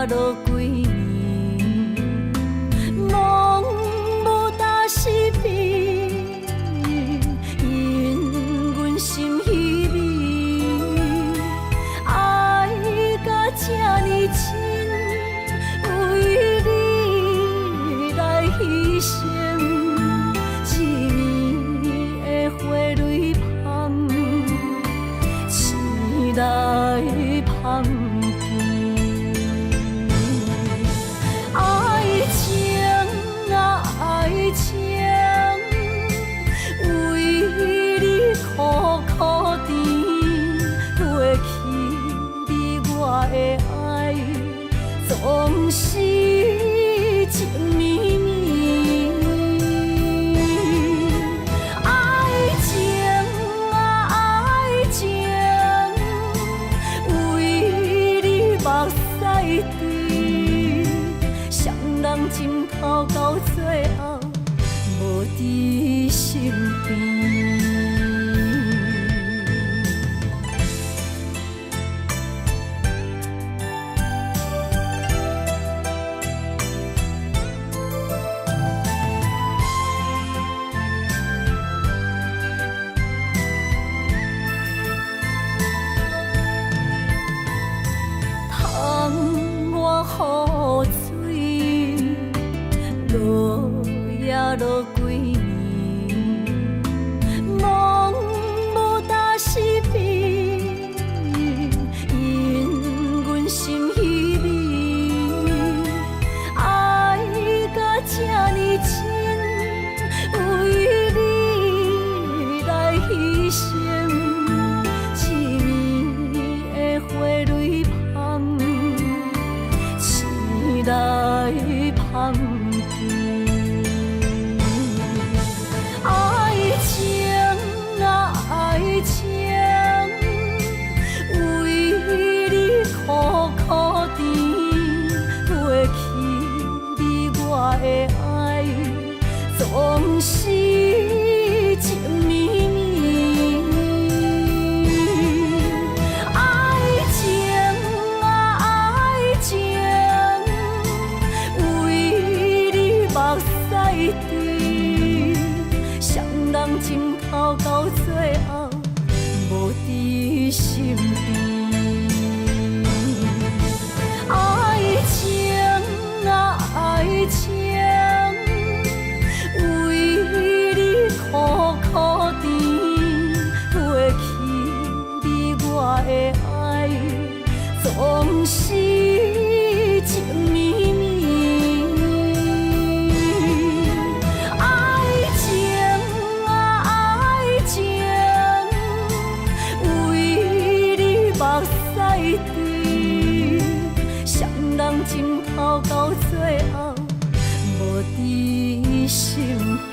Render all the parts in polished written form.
落几年，梦无大是变，因阮心稀微，爱甲这呢深，为你来牺牲，一年的花蕊香，醒来香。总是情绵绵，爱情啊爱情，为你目屎滴，双人枕头到最后无伫身边。雨水落也落几年，梦无大是变，因阮心稀微，爱甲这呢深，为你来牺牲，一年的花蕊香。来香甜，爱情啊爱情，为你苦苦甜，飞去你我的爱，总是情绵绵。爱情啊爱情。目屎滴，双人枕头到最后无伫身边。爱情啊爱情，为你苦苦甜，飞去你我的爱，总是情绵绵。目屎滴，双人枕头到最后无伫身边。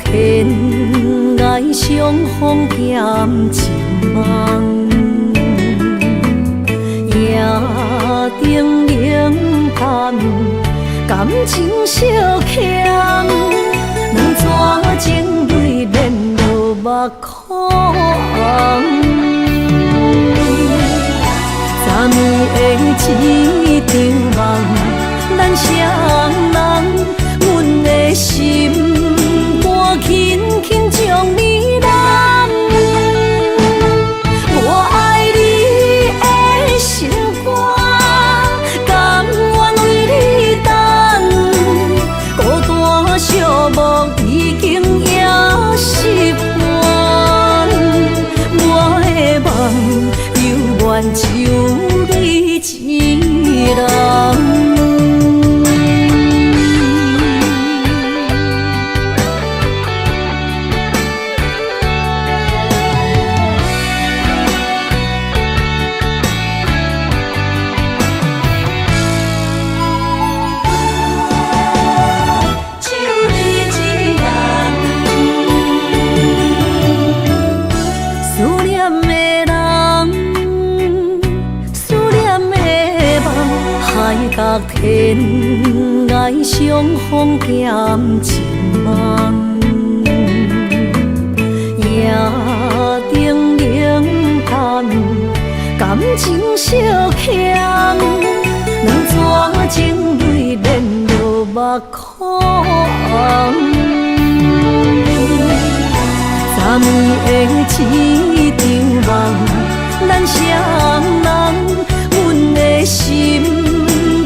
天涯相逢欠情梦，夜灯冷淡，感情小欠，两撮情泪连落目眶。昨暝的一场梦，咱双人，阮的心。轻轻将你揽，我爱你天爱相逢减情梦，夜灯冷淡，感情小强，两纸情泪连落目眶。昨暝的一场梦，咱双人，阮的心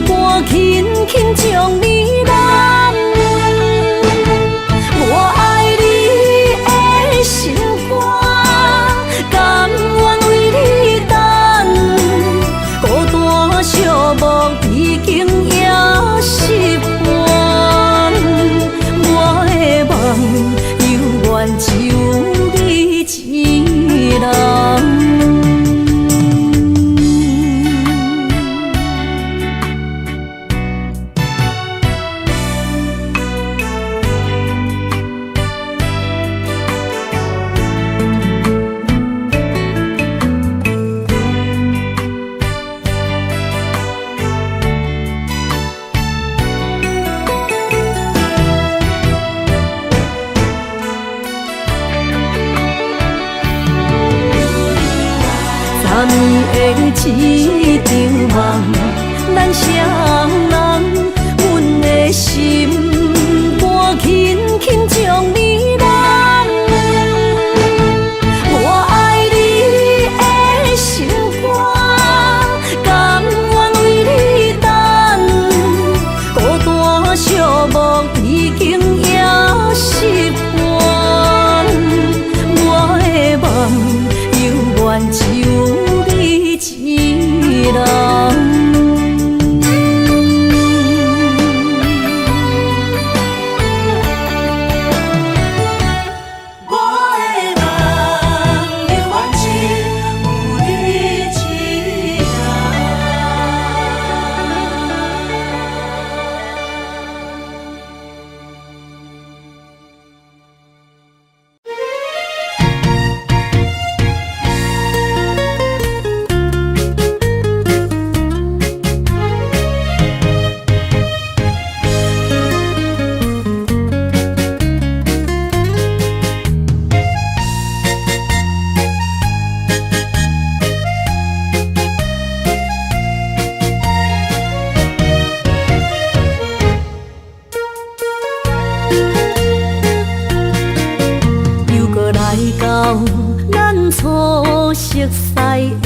肝轻轻将你揽。我爱你的心肝，甘愿为你等。孤单寂寞已经也习惯，我的梦犹原只有你一人。昨暝的一场梦，咱双人，阮的心肝轻轻将你揽。我爱你的心肝，甘愿为你等。孤单寂寞已经也习惯，我的梦犹原只有一人。咱初熟悉的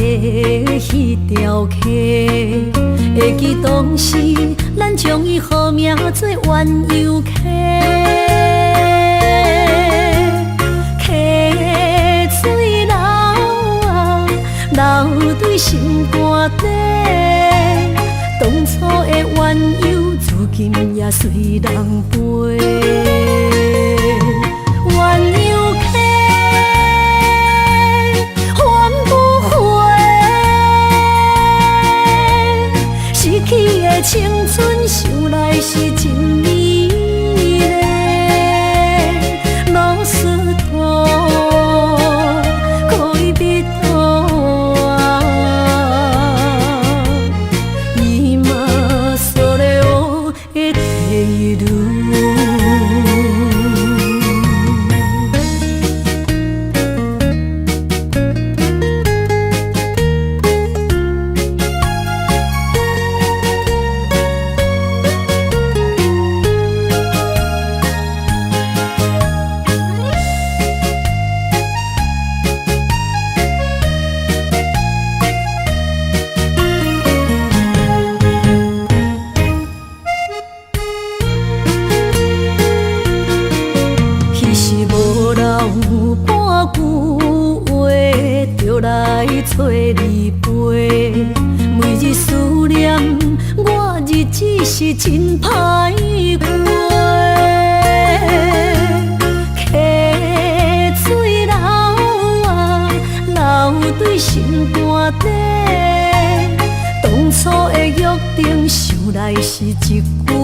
迄条溪，会记当时咱将伊号名做鸳鸯溪。溪水流啊，流对心肝底。当初的鸳鸯，如今也随人飞。鸳鸯溪。青春想来是真美丽，老师徒可以彼途啊，伊嘛所了的地路。来找你陪，每日思念，我日子是真歹过。溪水流啊，流对心肝底。当初的约定，想来是一句话。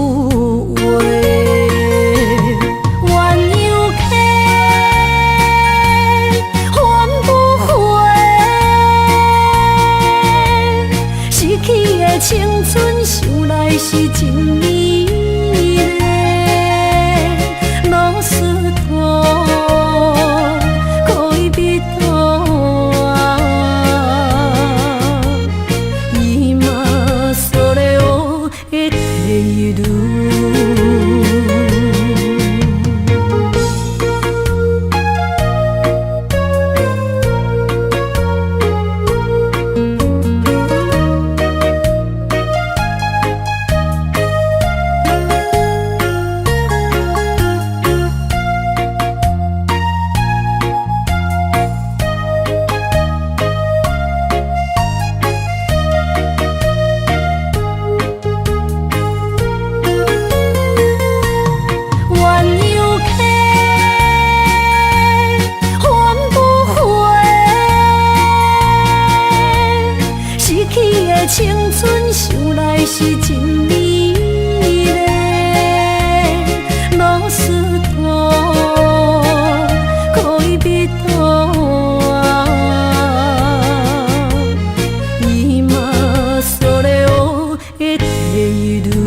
青春想来是是真美丽，老师徒可以比图啊，伊嘛所咧学的题路。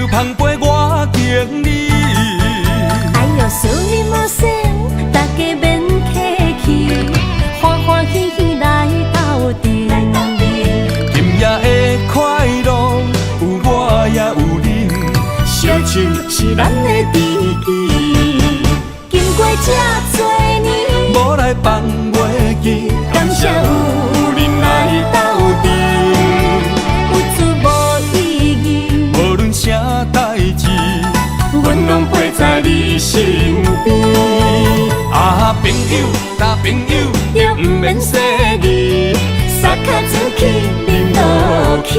捧杯我敬你，哎呦，苏里莫生，大家免客气，欢欢喜喜来斗阵。今夜的快乐有我也有你，烧酒是咱的知己，经过这多年，无来放袂记，感谢有恁来斗阵。啥代志，阮拢陪在你身边。啊，朋友，大朋友，就不免说你，撒卡子去，啉落去。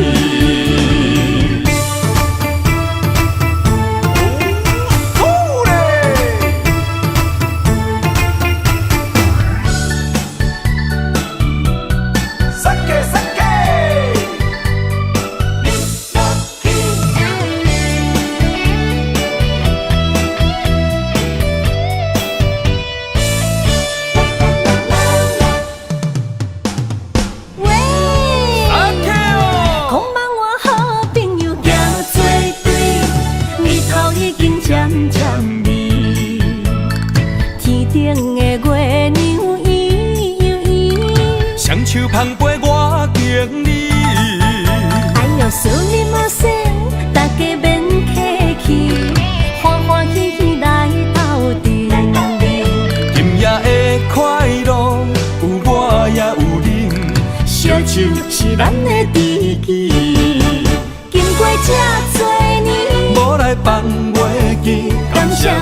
手捧杯我敬你，哎呦，苏里莫生，大家免客气，欢欢喜喜来斗阵。今夜的快乐有我也有你，烧酒是咱的知己，经过这多年，无来放袂记，感谢有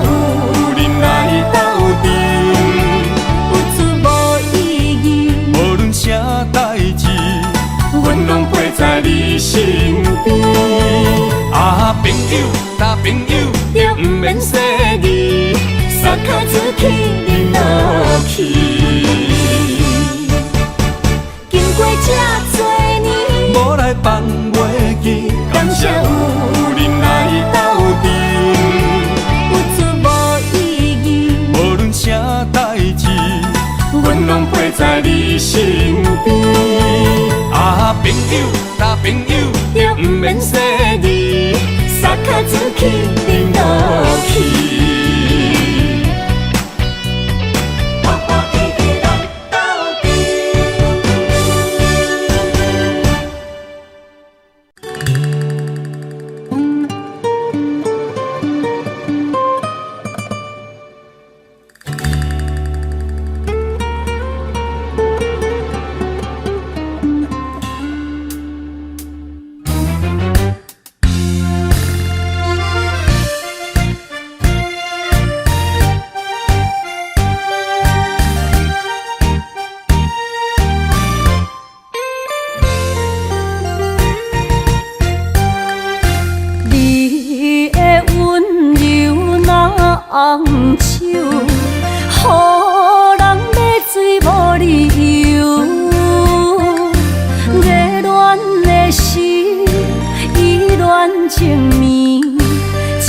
恁来斗阵。啥代志，阮拢陪在你身边。啊，朋友，大朋友，就不免说你，撒卡子去，啉落去。经过这多年，无来放袂记，感谢有恁来斗阵。有趣无意义，无论啥代志。阮拢陪在你身边。啊，朋友，大朋友，就不免说你，撒卡子去，啉落去。红手，予人买水无理由。热恋的时，意乱情迷，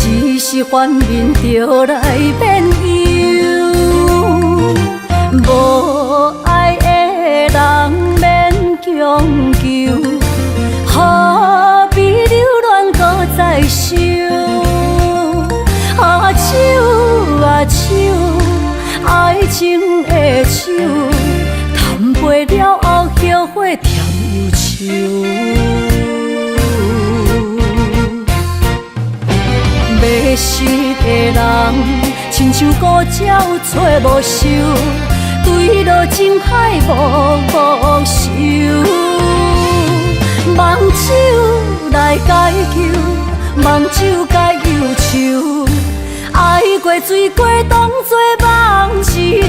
一时幻面就来变忧。无爱的人免强求，何必留恋？陪了后后悔甜忧愁。迷失的人，亲像孤鸟找无收，坠落情海无收。梦酒来解救，梦酒解忧愁。爱过醉过，当作梦一场。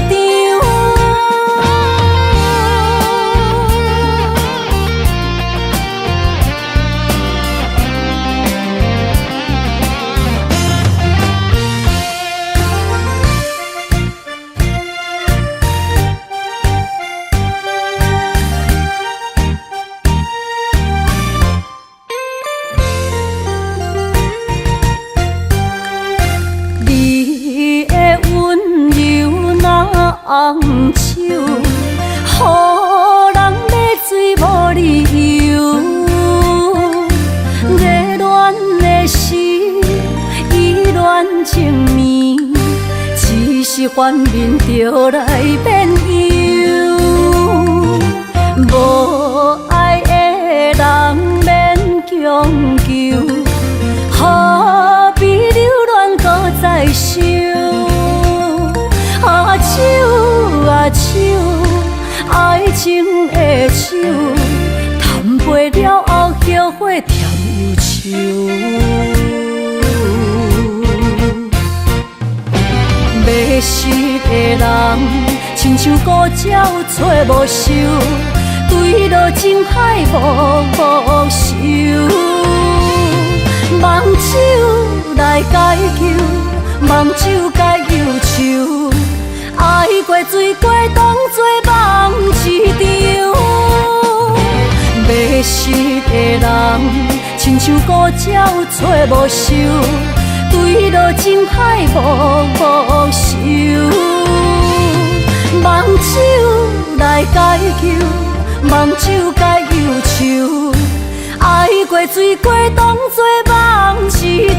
红手，予人买醉无理由。热恋的时，意乱情迷，一时幻面就来变忧。无爱的人免强求，何必留恋搁再想？手，爱情的手，谈陪了后后悔甜忧愁。迷失的人，亲像孤鸟找无收，坠落情海无收。梦酒来解救，梦酒解忧愁。爱过醉过，当作梦一场。迷失的人，亲像孤鸟找无收，坠落情海无收。梦酒来解救，梦酒解忧愁。爱过醉过，当作梦一场。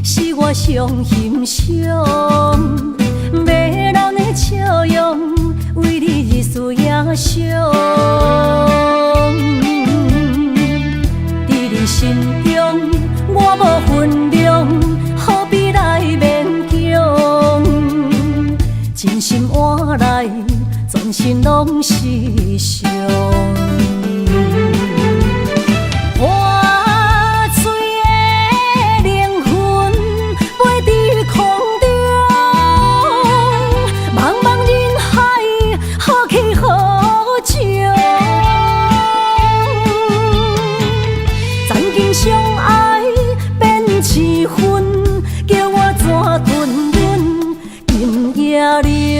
是我上欣赏，迷人的笑容，为你日思夜想。在你心中，我无分量，何必来勉强？真心换来，全身拢是伤。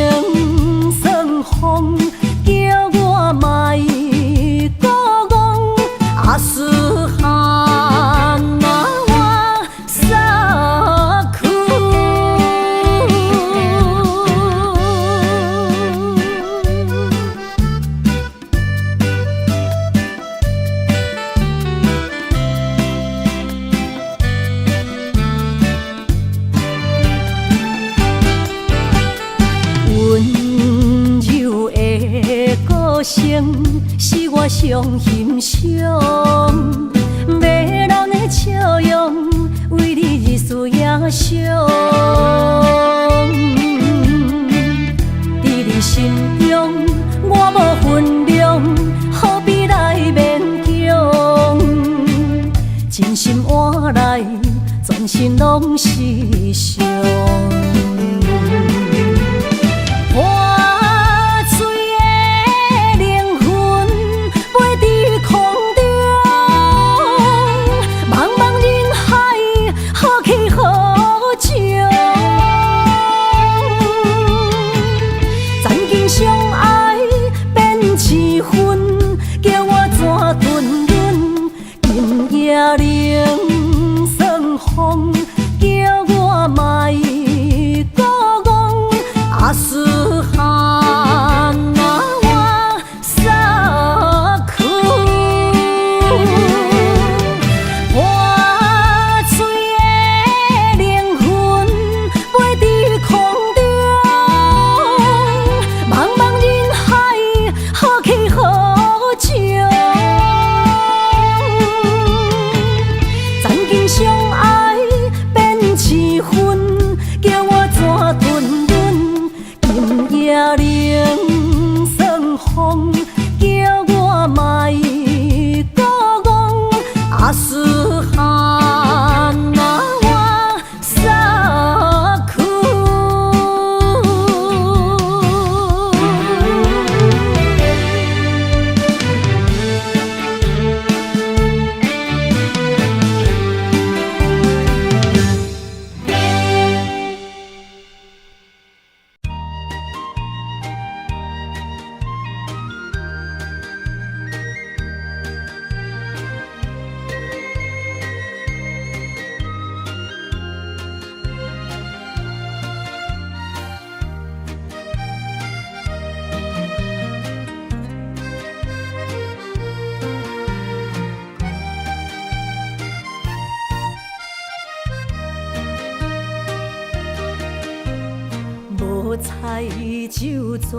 冷霜风，叫我莫过戆，阿斯罕那我撒苦。歌声是我上欣赏，迷人的笑容，为你日思夜想。在你心中，我无分量，何必来勉强？真心换来，全身拢是伤。好气好。叫我莫孤戇，阿斯哈那我撒苦，我醉的靈魂飛佇空中，茫茫人海好氣好笑。曾經相愛變痴魂，叫我怎吞忍？今夜冷霜風，叫我莫孤戇，阿斯哈那我撒苦。无采酒泉，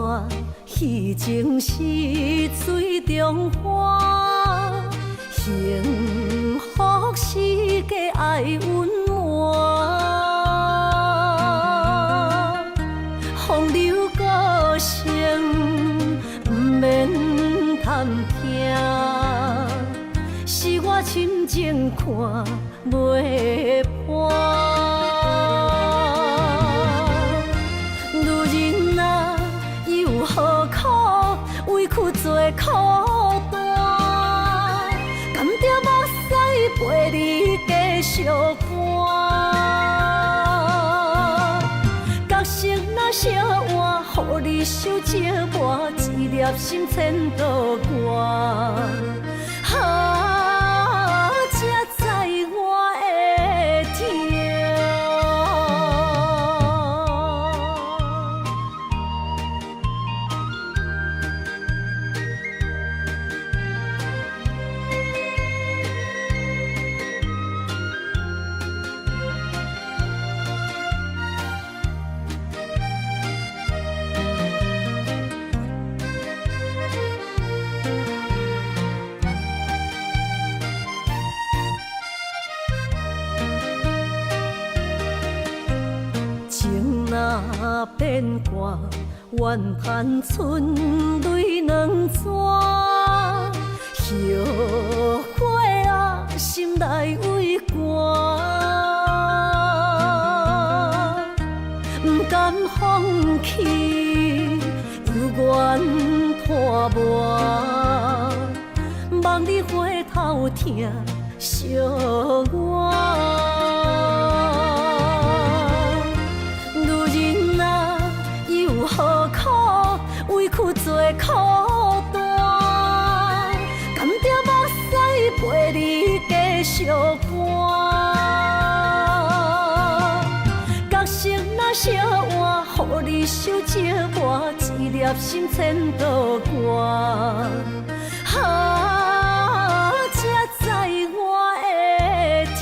戏情是水中花。幸福是假爱温暖，风流歌声不免贪听，是我深情看袂破。何苦委屈做苦担？甘着目屎陪你继续伴。角色若烧换，予你受折磨，一粒心千度寒。才知我的痛。情若变卦，怨叹春泪两逝。后悔啊，心内为寒，不甘放弃，犹原拖磨，望你回头听惜我。何苦委屈做苦担？甘着目屎陪你继续伴。角色若烧换，予你受折磨，一粒心千度寒。才知我的痛。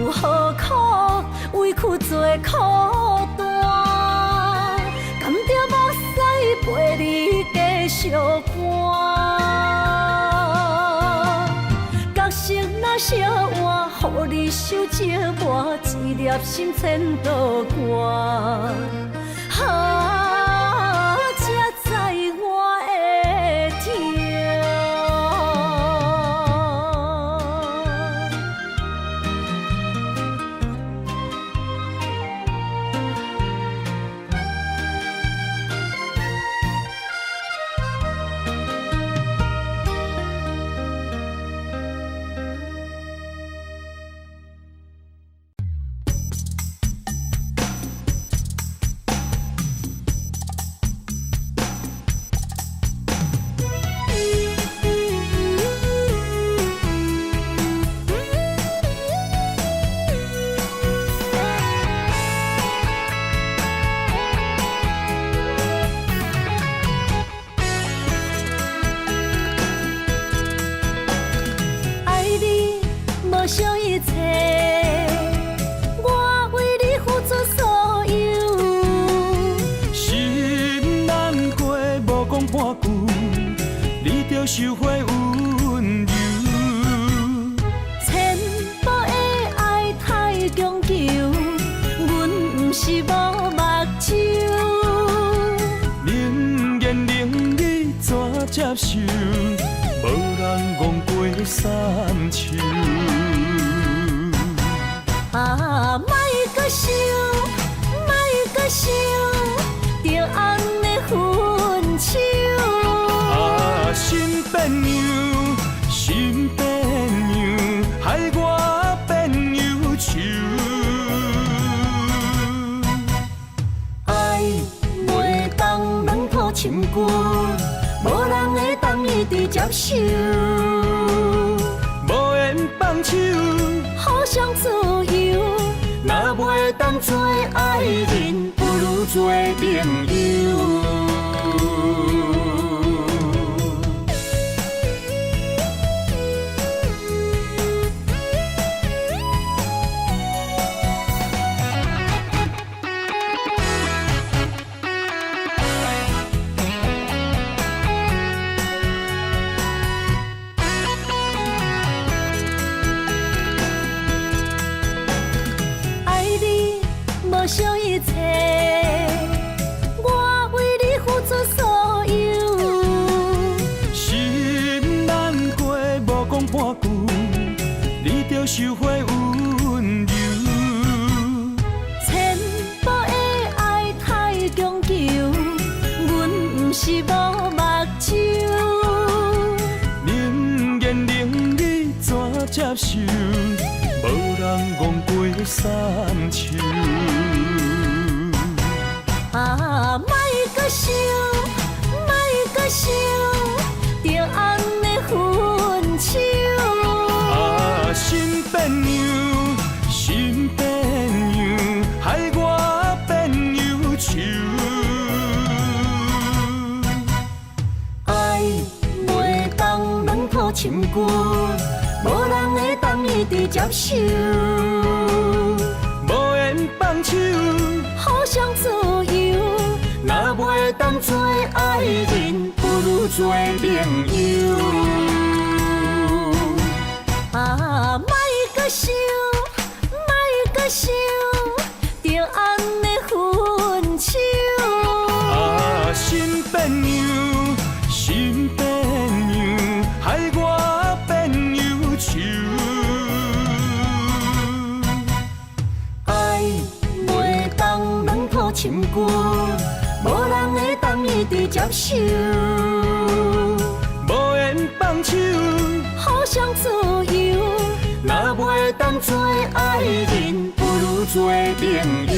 何苦委屈做苦担？甘着目屎陪你继续伴。角色若烧换，予你受折磨，一粒心千度寒。才知我的痛。三秋。啊，莫搁想，莫搁想，着安尼分手。啊，心变样，心变样，害我变忧愁。爱袂当软土深根，无人会当一直接受。无缘放手，互相自由，若袂当做爱人，不如做朋友。无想一切，我为你付出所有。心难过，无讲半句，你着收回温柔。千步的爱太强求，阮不是无目睭。宁愿令你怎接受，无人戆过三秋。啊，莫搁想，莫搁想，着安尼分手。啊，心变样，心变样，害我变忧愁。爱袂当软土深根，无人会当一直接受。无缘放手，互相自由，若袂当做爱人，不如做朋友。啊，莫搁想，莫搁想，着安尼分手。啊，心变样，心变样，害我变忧愁。爱袂当软土深根，无人会当一直接受。无缘放手，互相自由，若袂当做爱人，不如做朋友。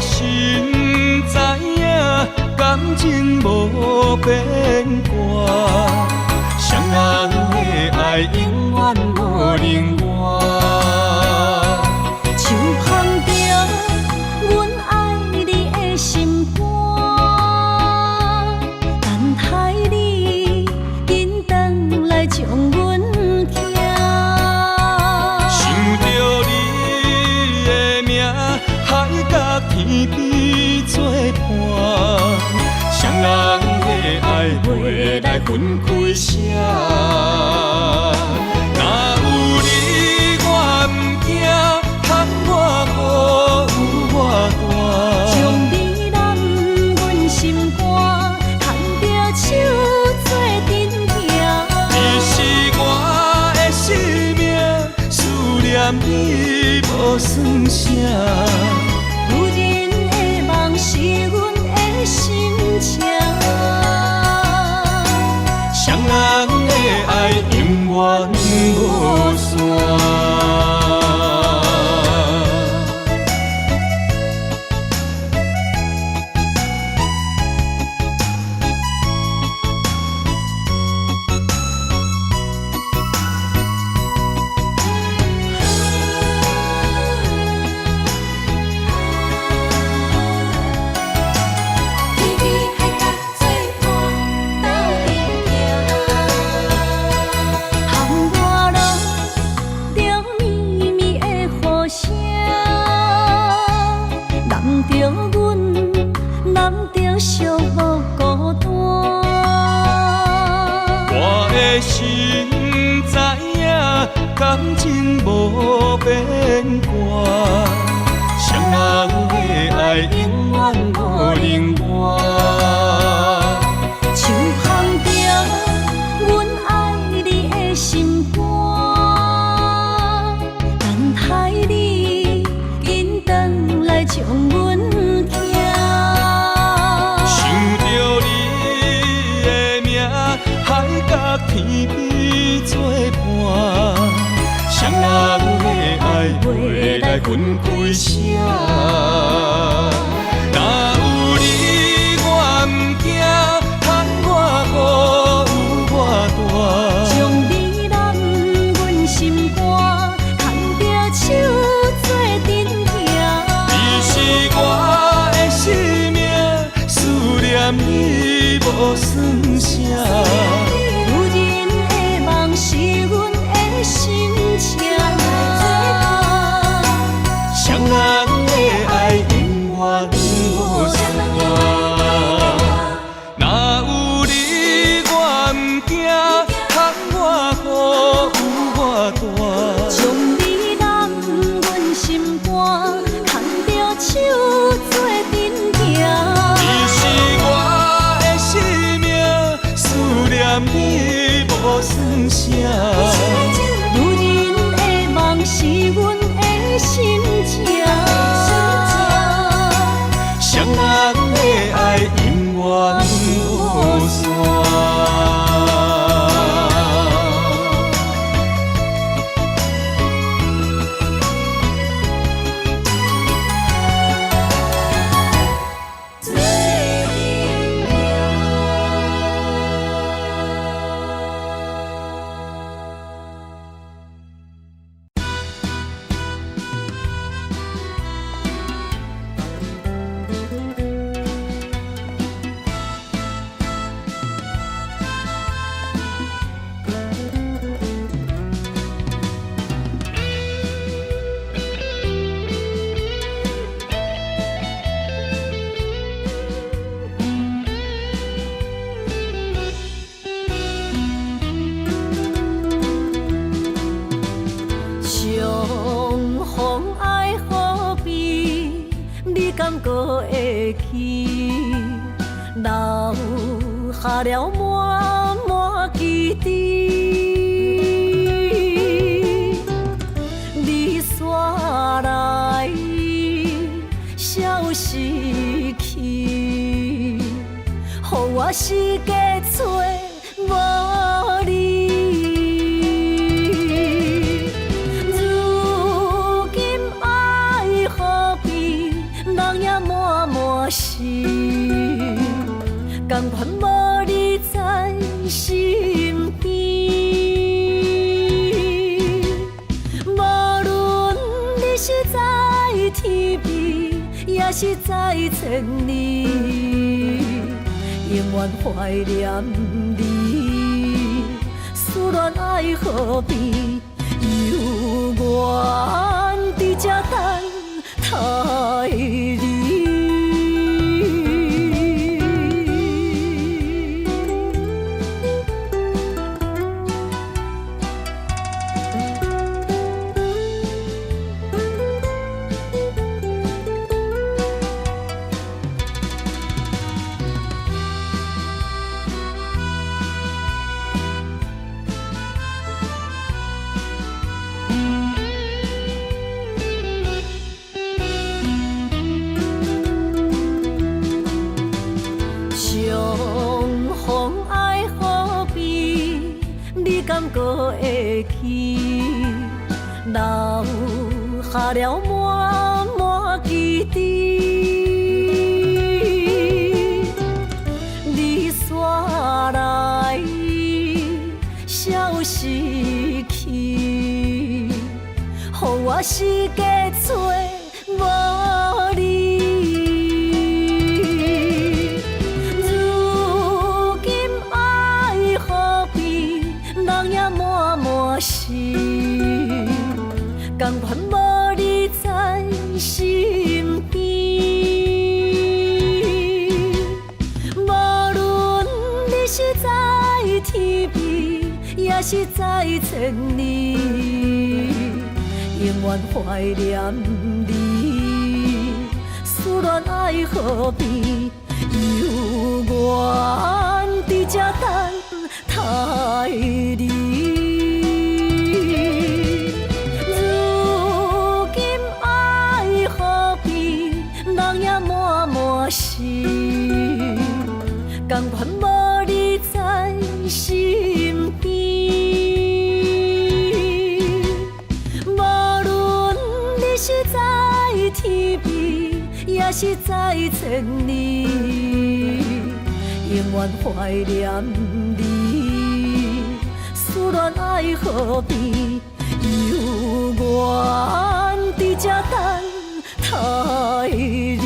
心知影，感情无变卦，双人的爱永远无冷漠。像捧着阮爱你的心肝，等待你紧转来将阮听。想着你的名，海甲天边作伴，双人的爱袂来分开啥。若有你我不惊，通我无我大。将你揽阮心肝，牵着手做阵行。你是我的生命，思念你无算啥。有人的梦是阮的心情，双人的爱永远无散。寂无孤单。我的心知影，感情无变卦，双人的爱永远无冷淡。像放着阮爱你的心肝，等待你紧转来将阮惊。想着你的名，海角天边作伴，双人的爱袂来分开声。若有你我毋惊，喊我好有我大。将你揽阮心肝，牵着手做阵行。你是我的生命，思念你无算啥。女人的梦是阮的心情，双人的爱永远无散。若有你我毋惊，喊我好有我大。将你揽阮心肝，牵着手做阵行。你是我的生命，思念你无算啥。女人的梦是阮的心情，双人的爱永远无散。相逢爱何必？你敢搁会记？留下了满满记忆。你煞来，消失去，予我世界找无你。甘愿无你在身边，无论你是在天边，也是在千里，永远怀念你。思恋爱何必？犹原伫这等待你。敢搁会记？留下了满满记忆。你煞来，消失去，予我世界找无你。甘愿无你在身边，是在千里，永远怀念你。思恋爱何必犹原伫这等待你？如今爱何必人也满满心，甘愿无你在身边。无论你是在天边，也是在千里，永远怀念你。思恋爱何必犹原伫这等待你？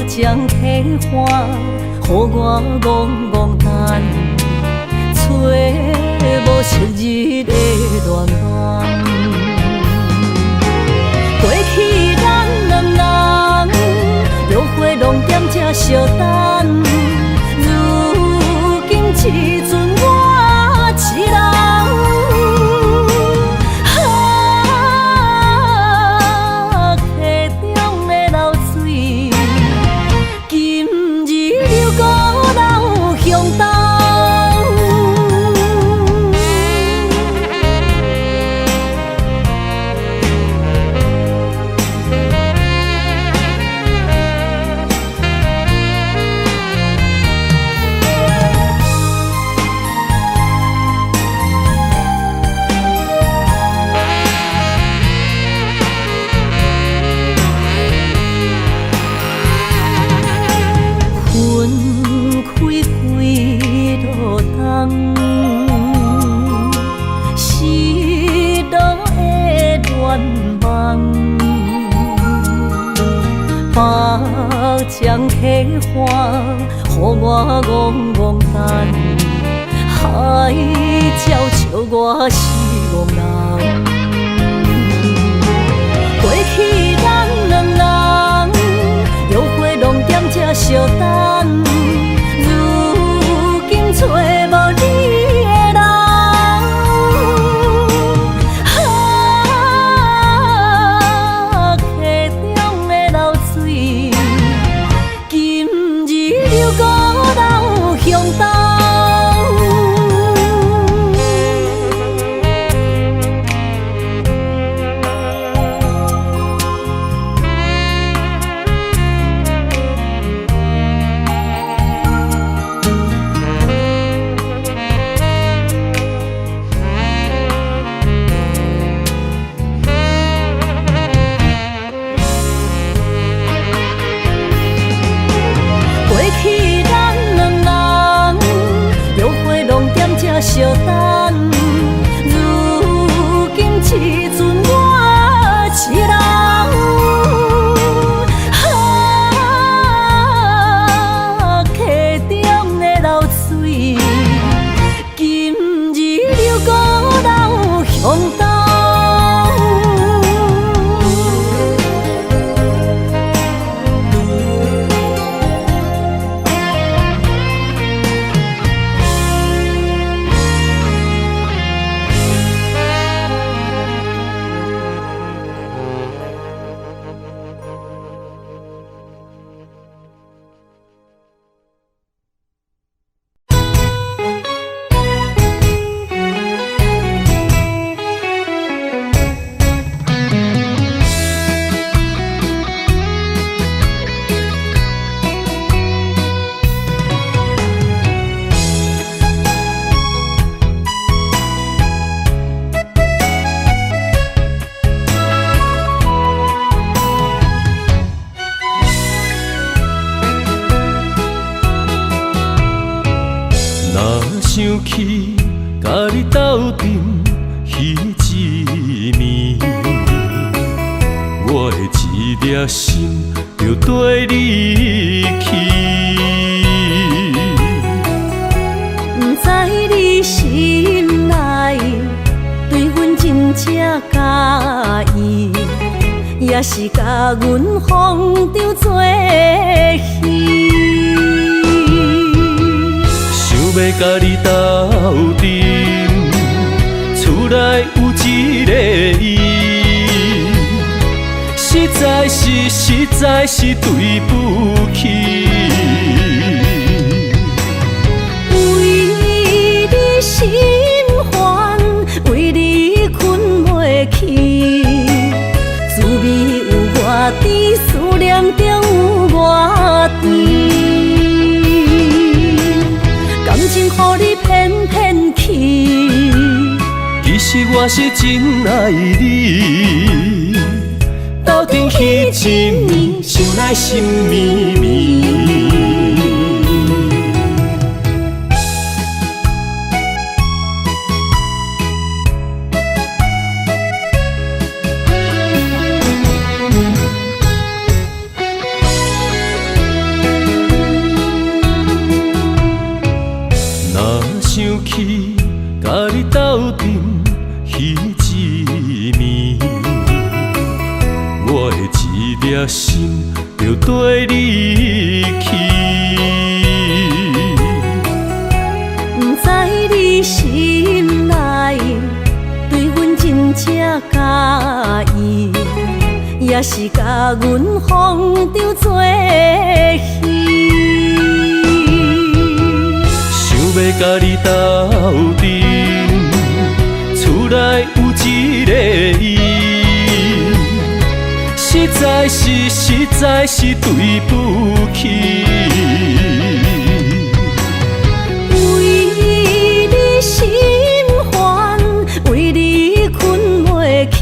将体花，予我戆戆等，找无昔日的恋梦。过去咱两人，约会拢踮这相等，如今只剩我一人。将体花，予我戆戆等，海鸟笑我是憨人。过去咱两人，约会拢踮这相等，如今找无你。相等，如今只剩我一人。溪中的流水，今日又孤人向东。想起甲你斗阵彼一暝，我的一粒心就跟你去。不知你心内对阮真正介意，也是甲阮放着做戏。想要甲你斗阵，厝内有一个伊，实在是对不起。为你心烦，为你困袂去，滋味有偌甜，思念中有偌甜。感情予你骗骗去，其实我是真爱你。斗阵彼一暝，想来心绵绵。想起甲你斗阵彼一暝，我的一粒心就跟你去。不知你心内对阮真正介意，也是甲阮放着做戏。要甲你斗阵，厝内有一个伊，实在是对不起。为你心烦，为你困袂去，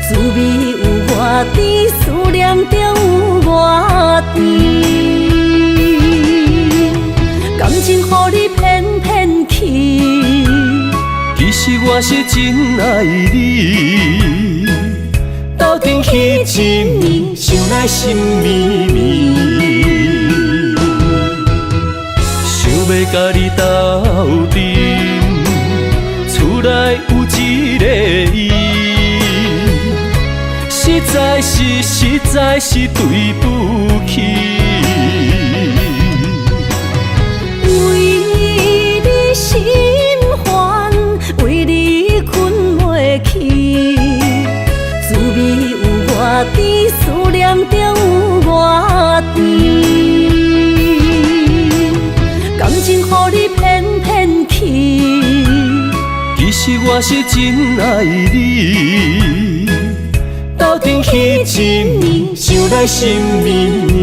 滋味有偌甜，思念中有偌甜。感情予你骗骗去，其实我是真爱你。斗阵彼一暝，想来心绵绵。想要甲你斗阵，厝内有一个伊，实在是对不起。心烦，为你困袂去，滋味有偌甜，思念中有偌甜。感情予你骗骗去，其实我是真爱你。斗阵彼一暝，想来心绵绵。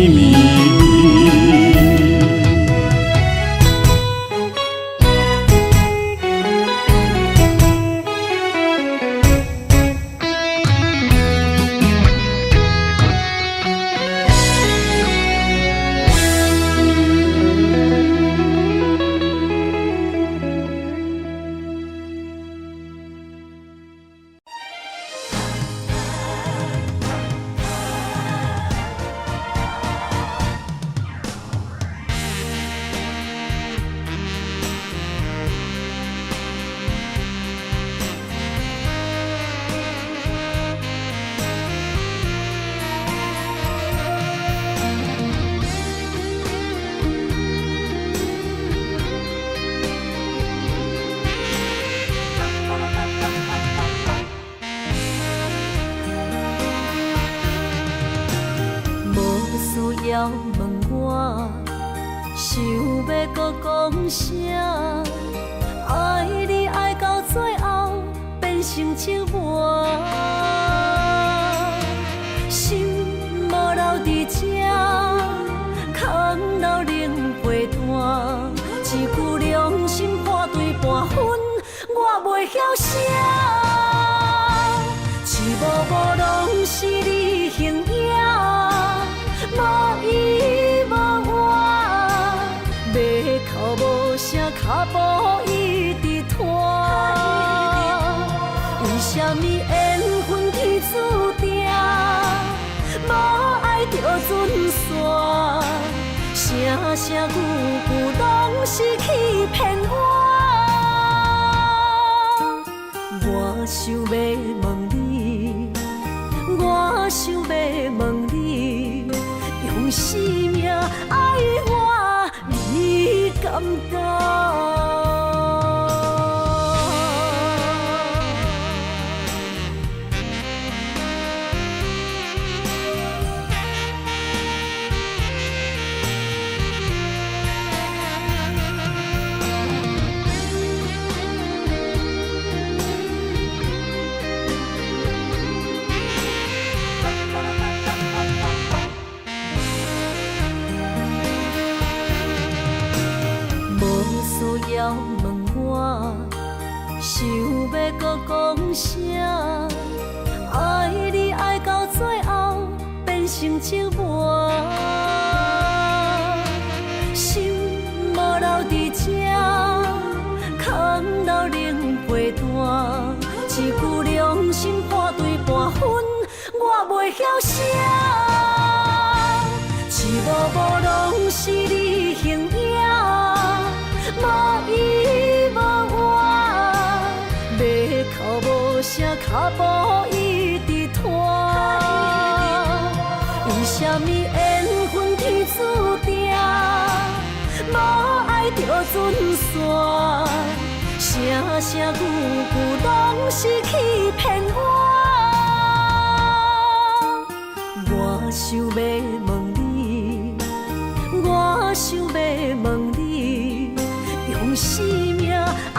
要问我，想要搁讲啥？爱你爱到最后变成寂寞，心无留伫这，空留冷陪伴。一句良心半对半分，我袂晓写。一幕幕拢是你形影。无依无我，要哭无声，哭为什么缘分天注定，无爱就准线，声声句句拢是欺骗我。我想要问你，我想要问你，用生命爱我，你敢敢？要问我，想要搁讲啥？爱你爱到最后变成寂寞，心无留伫这，空留冷陪伴。一句良心半对半分，我袂晓写。一幕幕拢是你形影。无依无我，要哭无声，脚步一直拖。为什么缘分天注定，无爱就准线，声声句句拢是欺骗我。我想要问你，我想要问你。用生命爱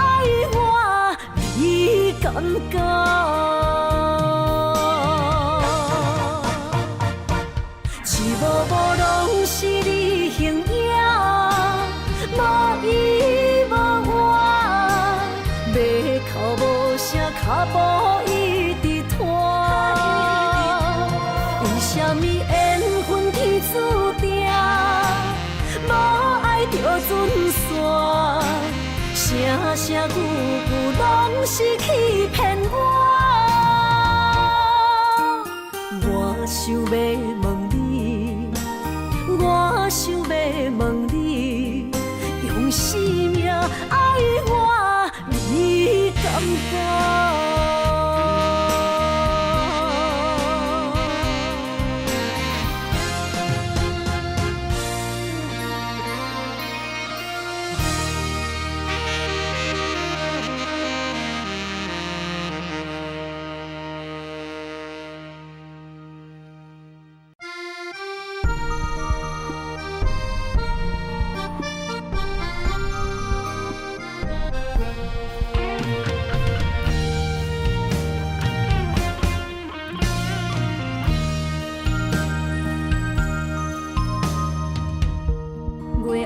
我，你敢敢？一幕幕拢是你形影，无依无我，要哭无声，脚步一直拖。为什么缘分天注定，无爱就准线？声声句句拢是欺骗我。我想要问你，我想要问你，用生命爱我，你敢敢？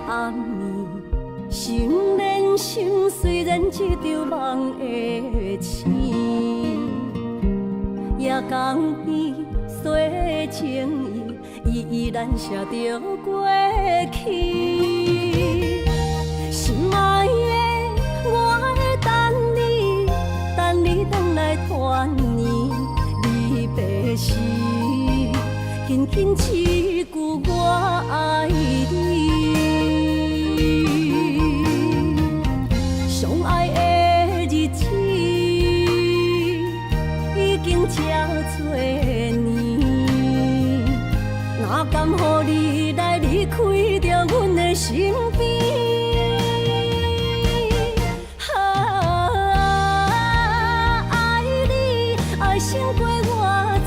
暗暝，心连心，虽然一场梦的醒，夜江边洗情意，依然写着过去。心爱的，我会等你，等你回来团圆。离别时，轻轻一句我爱你。相爱的日子已经这多年，哪甘予你来离开着阮的身边？爱你爱胜过我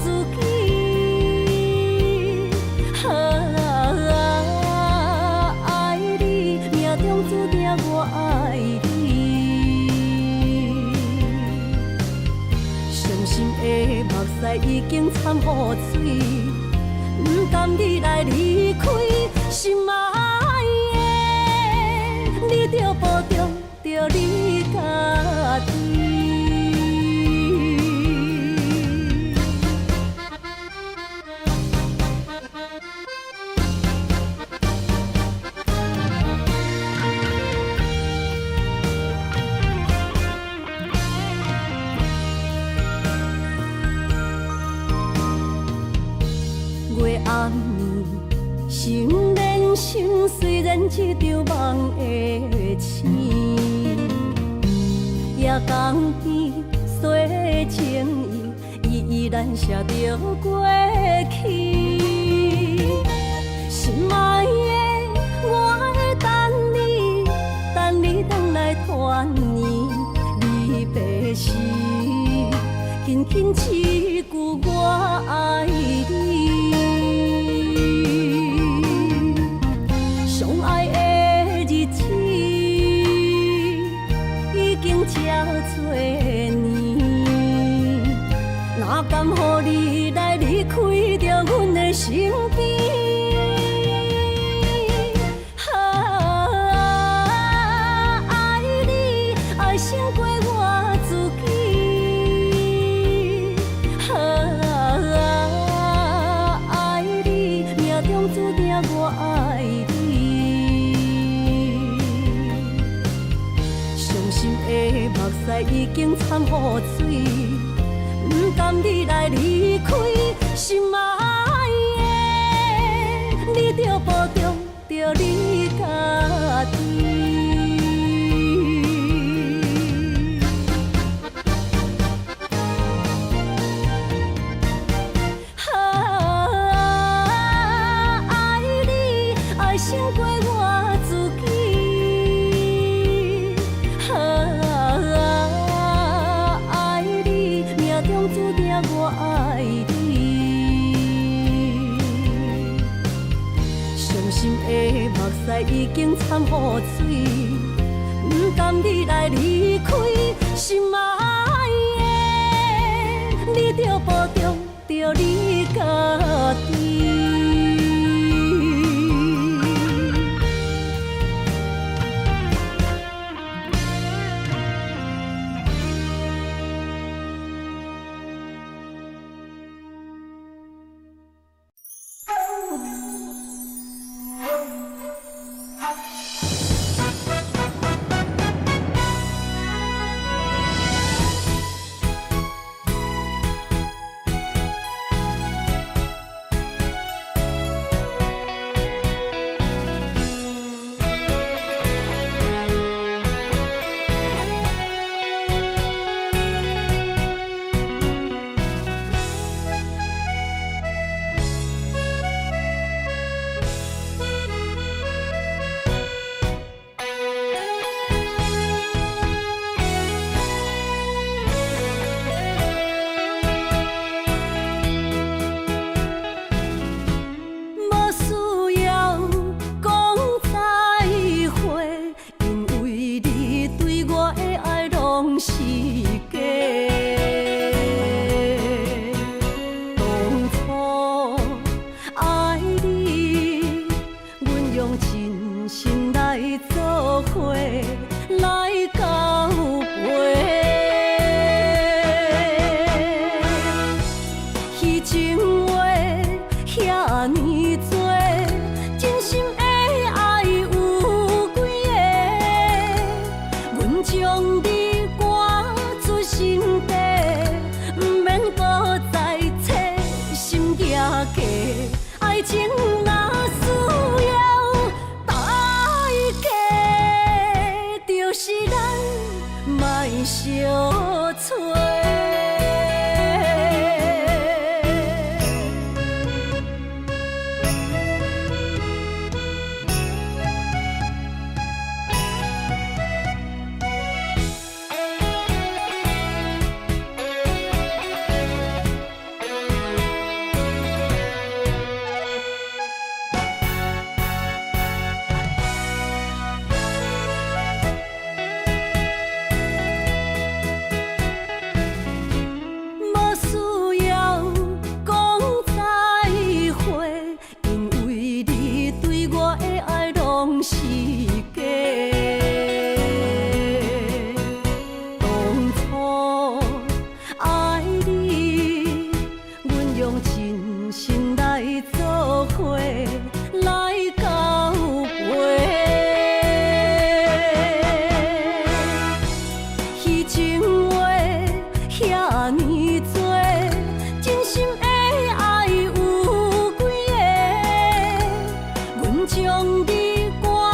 自己，爱你命中注定我爱你。的目屎已经掺雨水，不甘你来离开，心爱的，你着保重着你家己。然一场梦的醒，夜江边洗情意，依然写着过去。心爱的，我会等你回来团圆。离别时，轻轻一句我爱你。相爱的日子已经这多年，哪甘乎你来离开着阮的身边？胜过我自己，爱你，命中注定我爱你。伤心的目屎已经掺雨水，不甘你来离开，心爱的，你着保重着你家己。胜过我自己，爱你，命中注定我爱你。伤心的目屎已经掺雨水，不甘你来离开，心爱的，你着保重着你家己。爱情若需要代价，就是咱莫相找。将你赶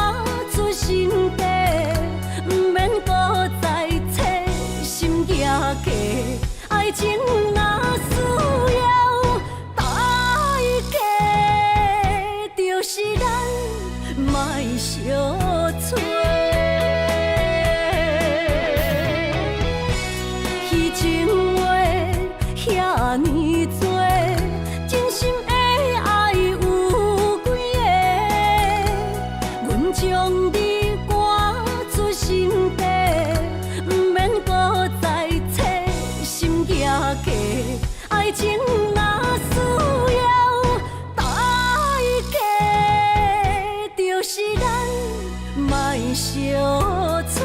价，爱情若需要代价，就是咱莫相找。虚情话遐尼多，真心的爱有几个？阮将你赶出心底，不免搁再找心价价。爱情若需要代价，就是咱莫相找。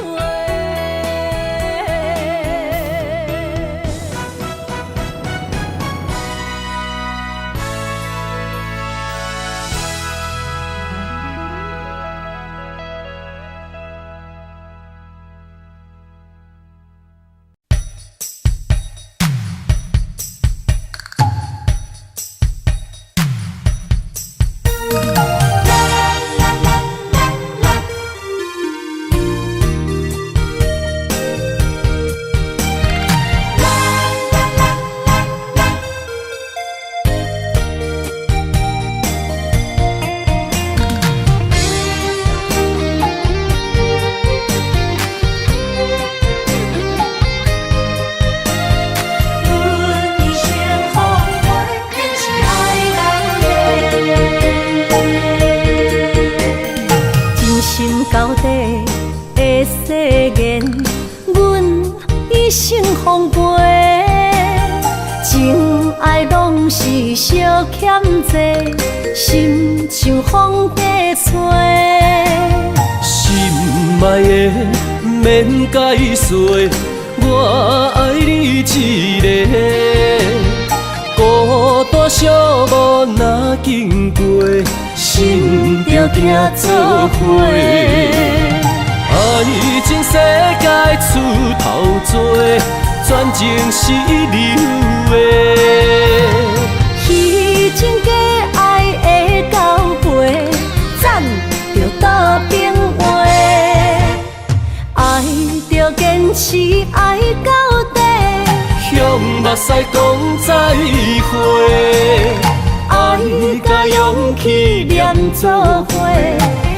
到底的誓言，阮一生奉陪。情爱拢是小欠债，心像风在吹。心爱的免解释，我爱你一个。孤单寂寞若经过，心着行做伙。爱情世界出头多，全情是流的。虚情假爱的交陪，赞着倒变话。爱着坚持爱到底，向目屎讲再会。爱甲勇气念做伙，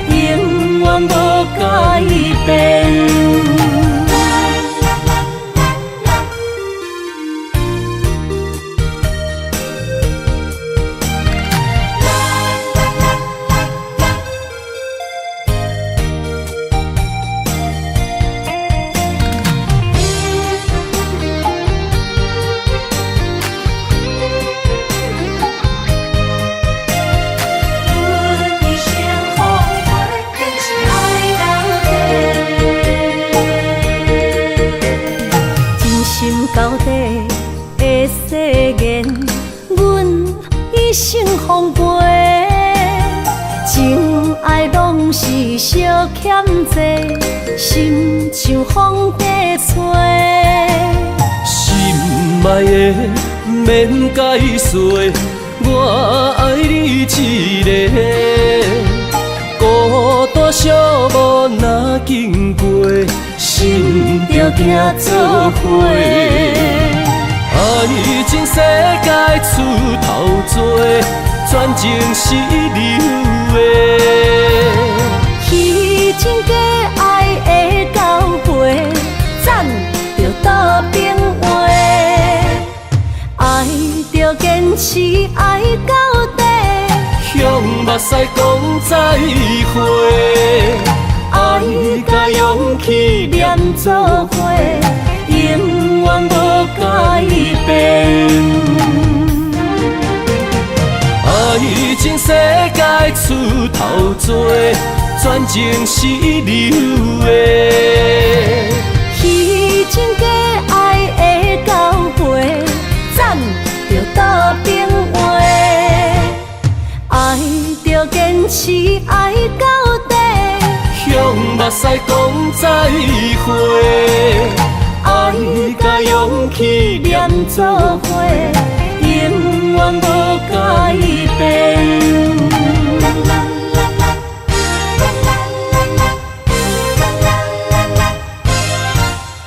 永远无改变。到底的誓言，阮一生奉陪。情爱拢是小欠债，心像风在吹。心爱的免解释，我爱你一个。孤单寂寞若经过，心着行做伙。爱情世界出头多，全情是流的。虚情假爱的交陪，赞着倒变话。爱着坚持爱到底，向目屎讲再会。爱甲勇气念做伙，永远无改变。爱情世界出头多，全情是流的。虚情假爱的交陪，赞着倒变话。爱着坚持爱到底，向目屎讲再会。爱甲勇气念做伙，永远无改变。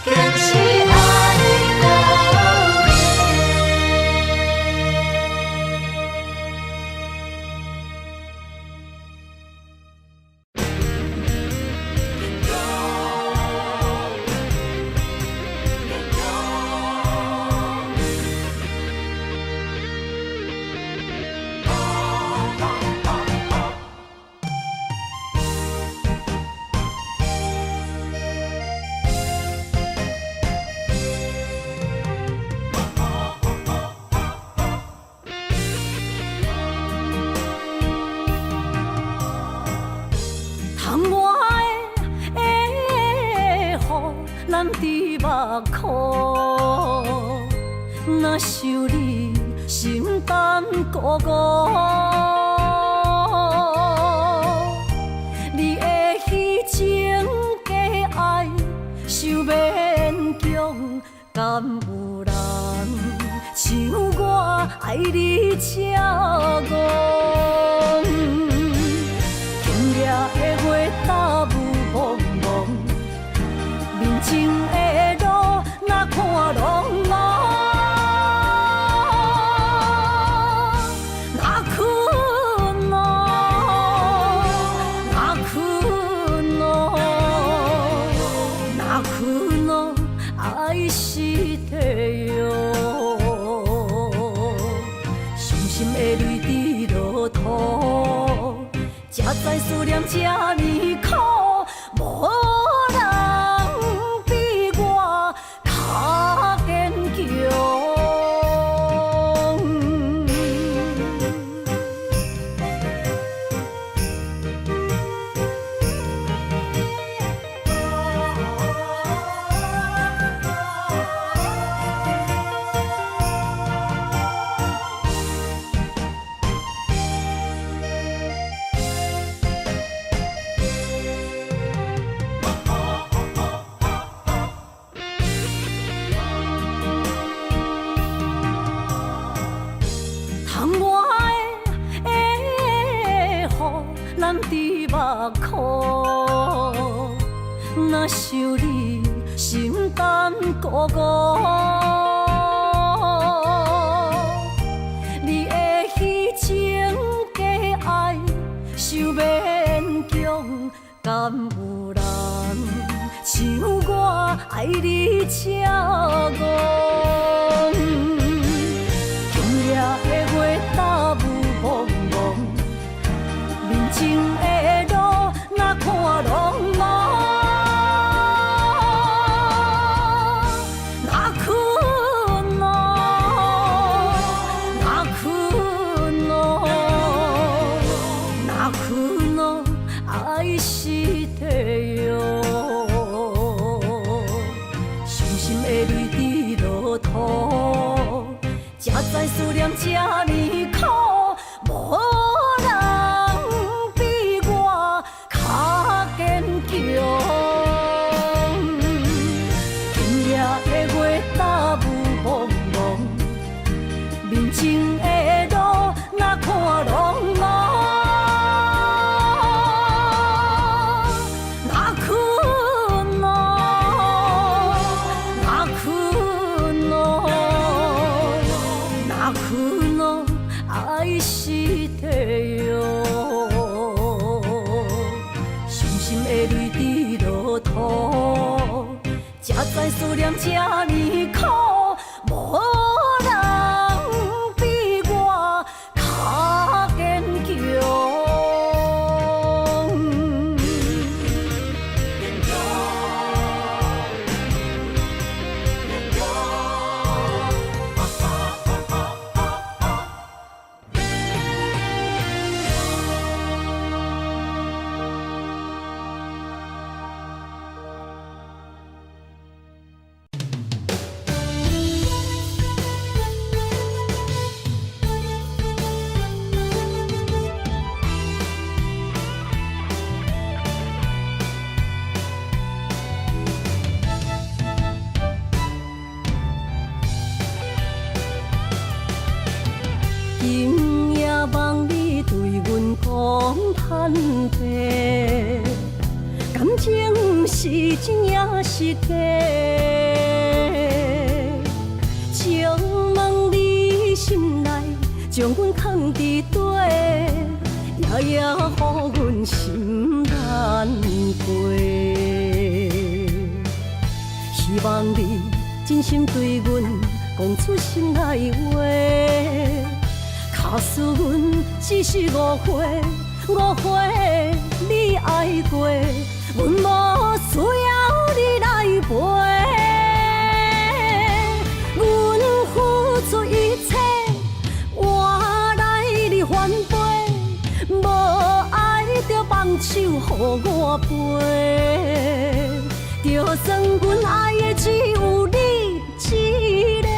坚持爱到若想你，心胆孤孤。你的虚情假爱，想勉强，敢有人像我爱你这戆？今夜的月打雾蒙蒙，面前的路哪看拢无。爱是地狱，伤心的泪滴落土，才知思念这呢苦，无人比我较坚强。目眶，若想你，心胆孤孤。你的虚情假爱，想勉强，敢有人像我爱你这戆？今夜的月打雾蒙蒙，面前的路哪看拢无，哪困咯，哪困咯，哪困咯，爱是地狱，伤心的泪滴落土，才知思念这呢苦，无今夜的月打雾蒙蒙，面前的路哪看拢无，哪困咯，哪困咯，哪困咯，爱是地狱。的泪滴落土，才知思念这呢苦，无人比我较坚强。今夜望你对阮讲坦白，感情是真也是假？请问你心内将阮藏伫底，夜夜予阮心难过。希望你真心对阮讲出心内话。假使阮只是误会，误会你爱过，阮无需要你来陪。阮付出一切，换来你反背，无爱就放手予我陪。就算阮爱的只有你一个。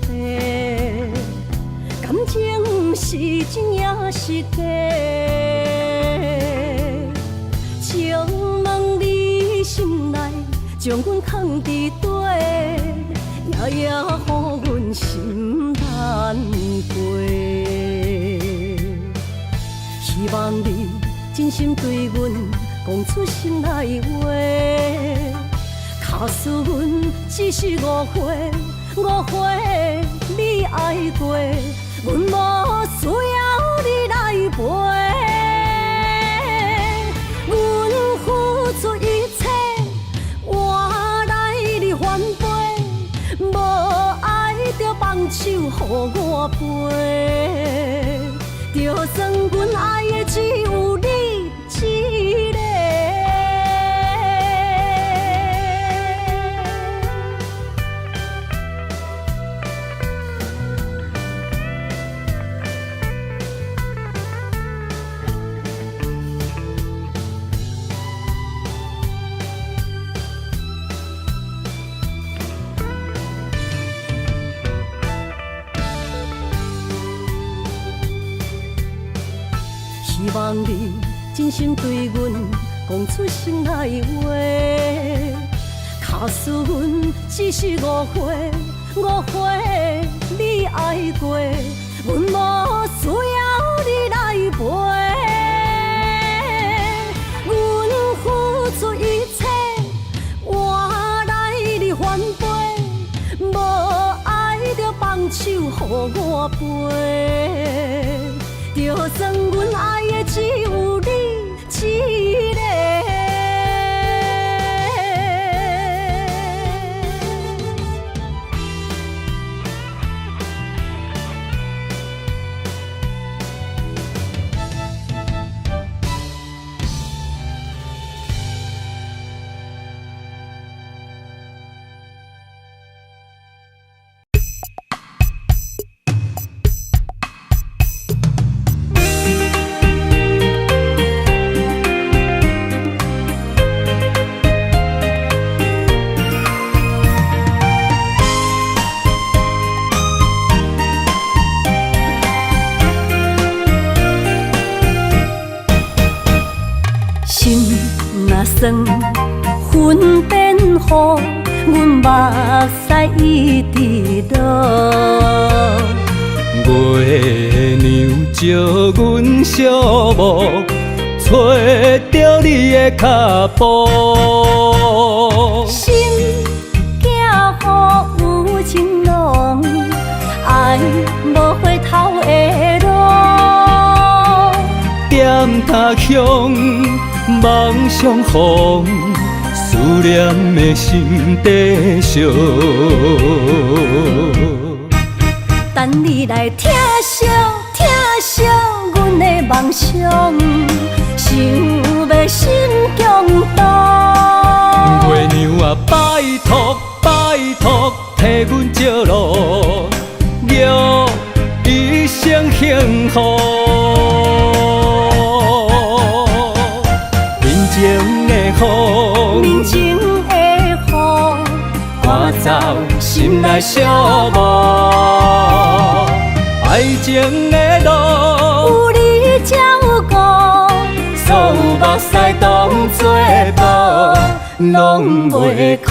地，感情是真也是假？请问你心内将阮藏伫底，夜夜予阮心难过。希望你真心对阮讲出心内话。假使阮只是误会，你爱过，阮无需要你来陪。阮付出一切，换来你反背，无爱就放手予我飞。就算阮爱的只有你一个。希望你真心对阮讲出心内话。假使阮只是误会，你爱过，阮无需要你来陪。阮付出一切，换来你反背，无爱就放手予我飞。就算阮爱的只有你一个。算云变雨，阮目屎一直落。月娘照阮寂寞，找着你的脚步。心行雨有情浓，爱无回头的路。点他乡。梦相逢，思念的心底烧。等你来疼惜阮的梦想，想要心强大。月娘啊，拜托，替阮照路，祝一生幸福。面前的雨，赶走心内寂寞。爱情的路，有你才有我，所有目屎当作无，拢袂苦。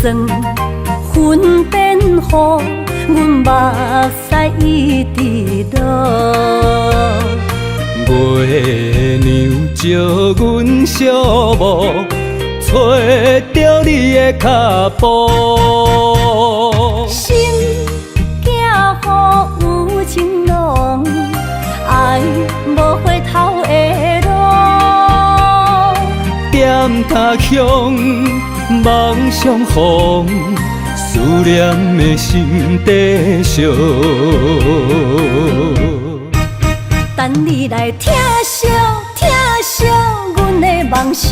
算云变雨，阮目屎一直落。月娘照阮寂寞，找着你的脚步。心行雨有情浓，爱无回头的路。点他乡。梦相逢，思念的心底烧。等你来疼惜梦想，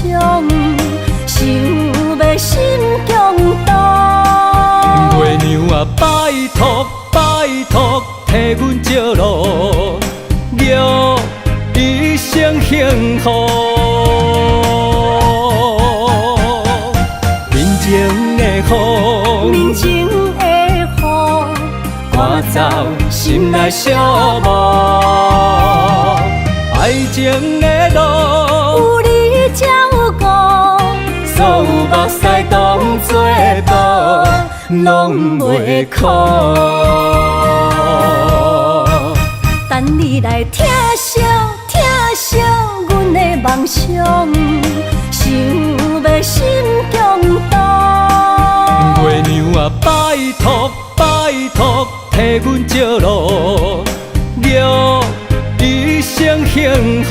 想要心强大。月娘啊，拜托拜托，替阮照路，祝一生幸福。面前的雨，面前的雨，赶走心内寂寞。爱情的路，有你才有我，所有目屎当作布，拢袂哭。等你来疼惜疼惜阮的梦想，想要心强大。月娘啊，拜托拜托，替阮照路，祝一生幸福。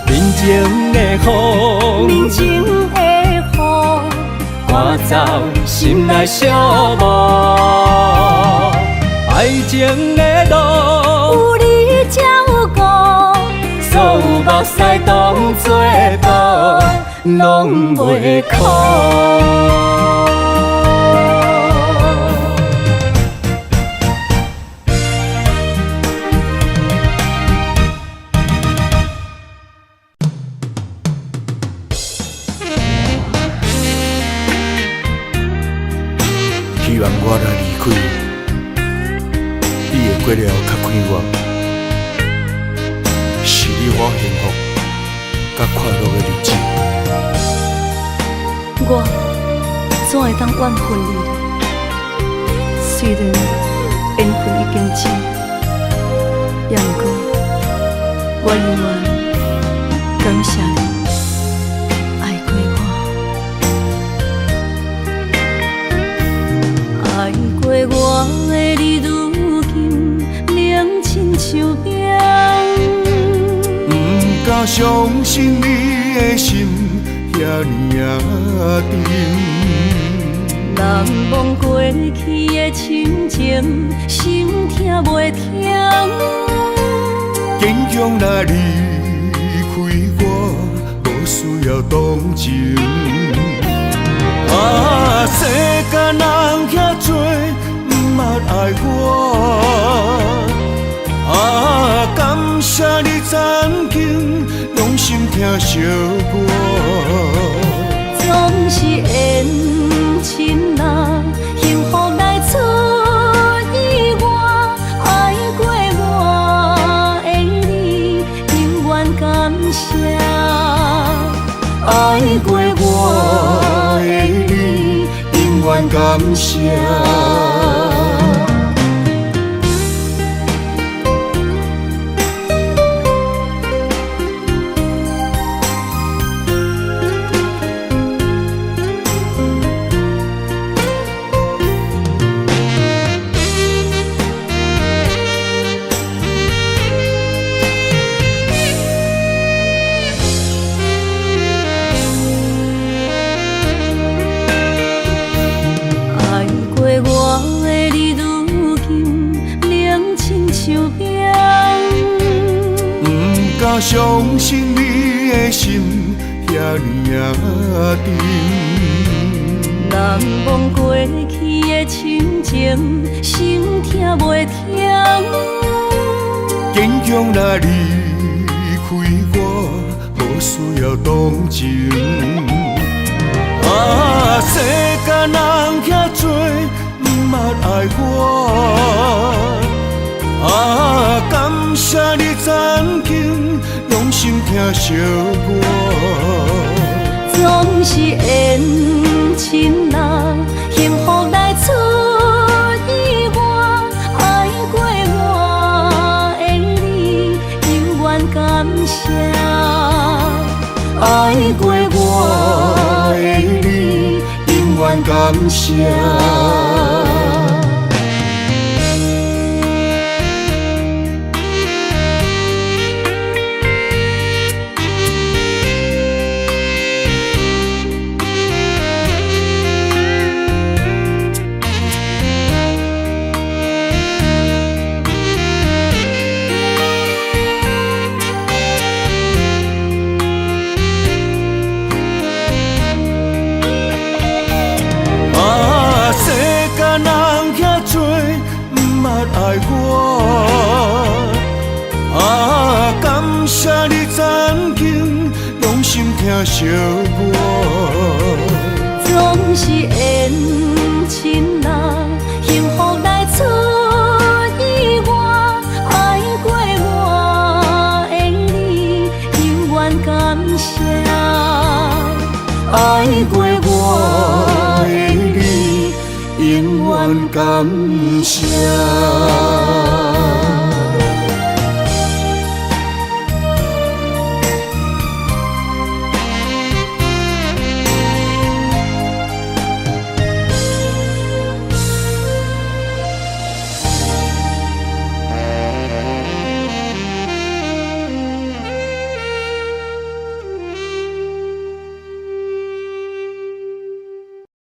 面前的雨，面前的雨，赶走心内寂寞。爱情的路，有你才有我，所有目屎当作布，拢袂哭。希望我若离开，你会过了较快活，是你我幸福甲快乐的日子。我怎会当怨恨你呢？虽然缘分已经尽，也毋过我永远感谢你爱过我，爱过我的你，如今冷亲像冰。不敢相信你的心遐尼啊沉，难忘过去的亲情，心痛袂停。坚强若离开我，无需要同情。啊，世间人遐多，毋捌爱我。啊，感谢你曾经用心听惜我。总是缘深啊，幸福来出意外。爱过我的你，永远感谢。爱过我的你，永远感谢。相信你的心遐尼啊沉，难忘过去的亲情，心痛袂停。坚强若离开我，无需要同情。啊，世间人遐多，毋捌爱我。啊，感谢你曾经用心听惜我。总是缘深啊，幸福来出意外。爱过我的你，永远感谢。爱过我的你，永远感谢。疼惜我。总是缘亲人，幸福来出意外，爱过我的你，永远感谢。爱过我的你，永远感谢。